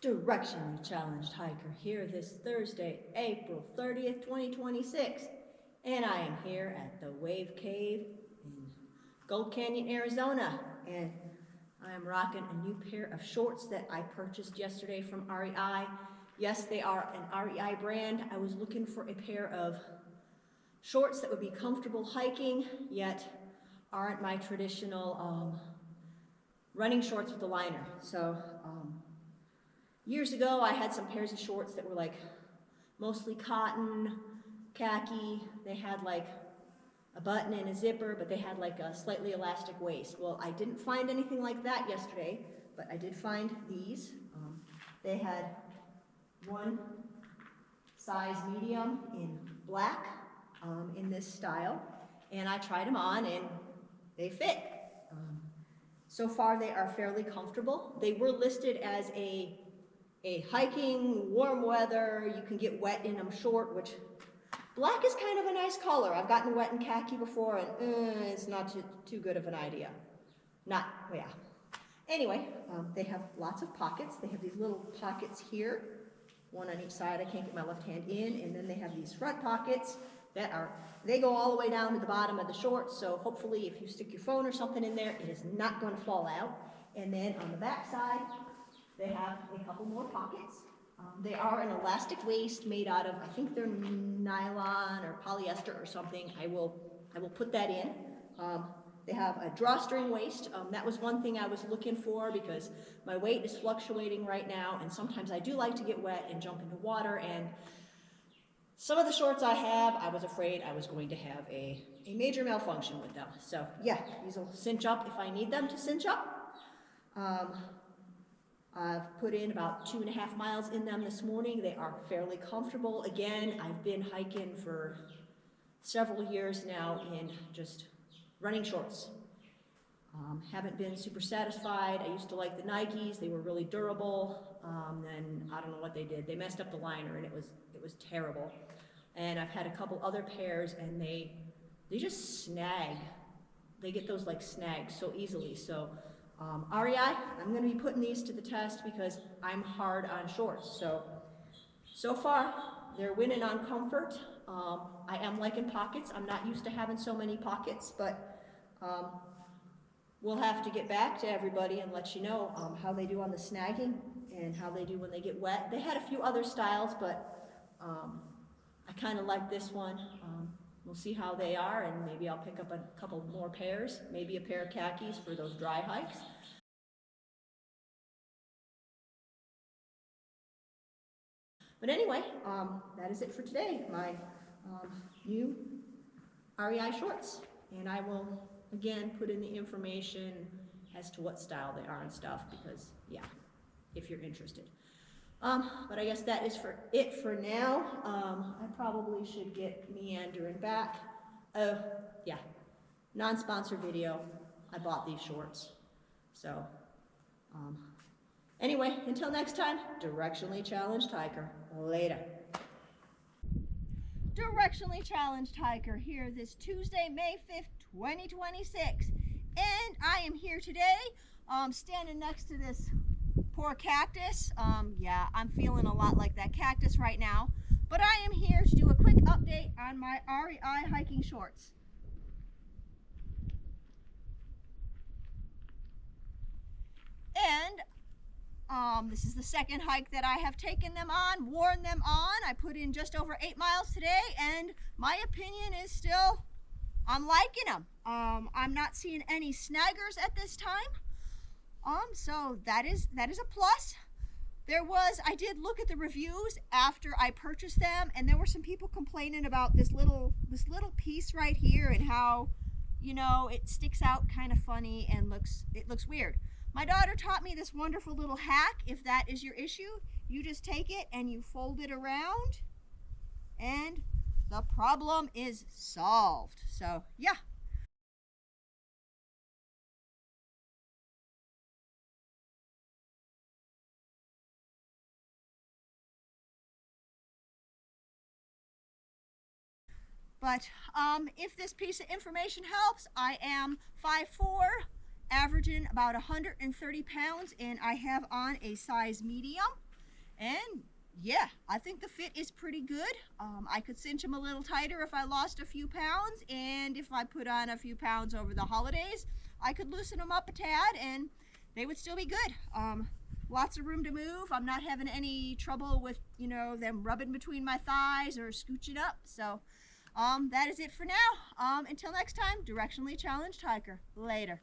Directionally challenged hiker here this Thursday, April 30th, 2026. And I am here at the Wave Cave in Gold Canyon, Arizona. And I am rocking a new pair of shorts that I purchased yesterday from REI. Yes, they are an REI brand. I was looking for a pair of shorts that would be comfortable hiking, yet aren't my traditional running shorts with a liner. So years ago, I had some pairs of shorts that were like mostly cotton, khaki. They had like a button and a zipper, but they had like a slightly elastic waist. Well, I didn't find anything like that yesterday, but I did find these. They had one size medium in black in this style, and I tried them on and they fit. So far, they are fairly comfortable. They were listed as a hiking, warm weather, you can get wet in them short, which black is kind of a nice color. I've gotten wet in khaki before, and it's not too good of an idea. Well, yeah. Anyway, they have lots of pockets. They have these little pockets here, one on each side. I can't get my left hand in, and then they have these front pockets they go all the way down to the bottom of the shorts, so hopefully if you stick your phone or something in there, it is not going to fall out. And then on the back side, they have a couple more pockets. They are an elastic waist made out of, I think they're nylon or polyester or something. I will put that in. They have a drawstring waist. That was one thing I was looking for because my weight is fluctuating right now, and sometimes I do like to get wet and jump into water, and some of the shorts I have, I was afraid I was going to have a major malfunction with them. So yeah, these will cinch up if I need them to cinch up. I've put in about 2.5 miles in them this morning. They are fairly comfortable. Again, I've been hiking for several years now in just running shorts. Haven't been super satisfied. I used to like the Nikes. They were really durable. Then I don't know what they did. They messed up the liner and it was terrible. And I've had a couple other pairs and they just snag. They get those like snags so easily. So REI, I'm going to be putting these to the test because I'm hard on shorts. So far, they're winning on comfort. I am liking pockets. I'm not used to having so many pockets, but we'll have to get back to everybody and let you know how they do on the snagging and how they do when they get wet. They had a few other styles, but I kind of like this one. We'll see how they are, and maybe I'll pick up a couple more pairs, maybe a pair of khakis for those dry hikes. But anyway, that is it for today, my new REI shorts. And I will, again, put in the information as to what style they are and stuff, because, yeah, if you're interested. But I guess that is it for now. I probably should get meandering back. Oh, yeah, non-sponsor video. I bought these shorts. So, anyway, until next time, directionally challenged hiker. Later. Directionally challenged hiker here this Tuesday, May 5th, 2026. And I am here today, standing next to this poor cactus. Yeah, I'm feeling a lot like that cactus right now. But I am here to do a quick update on my REI hiking shorts. And this is the second hike that I have taken them on, worn them on. I put in just over 8 miles today, and my opinion is still, I'm liking them. I'm not seeing any snaggers at this time. So that is a plus. I did look at the reviews after I purchased them, and there were some people complaining about this little piece right here and how, you know, it sticks out kind of funny and it looks weird. My daughter taught me this wonderful little hack. If that is your issue, you just take it and you fold it around and the problem is solved. So yeah. But if this piece of information helps, I am 5'4", averaging about 130 pounds, and I have on a size medium. And yeah, I think the fit is pretty good. I could cinch them a little tighter if I lost a few pounds, and if I put on a few pounds over the holidays, I could loosen them up a tad and they would still be good. Lots of room to move. I'm not having any trouble with, you know, them rubbing between my thighs or scooching up. So that is it for now. Until next time, directionally challenged hiker. Later.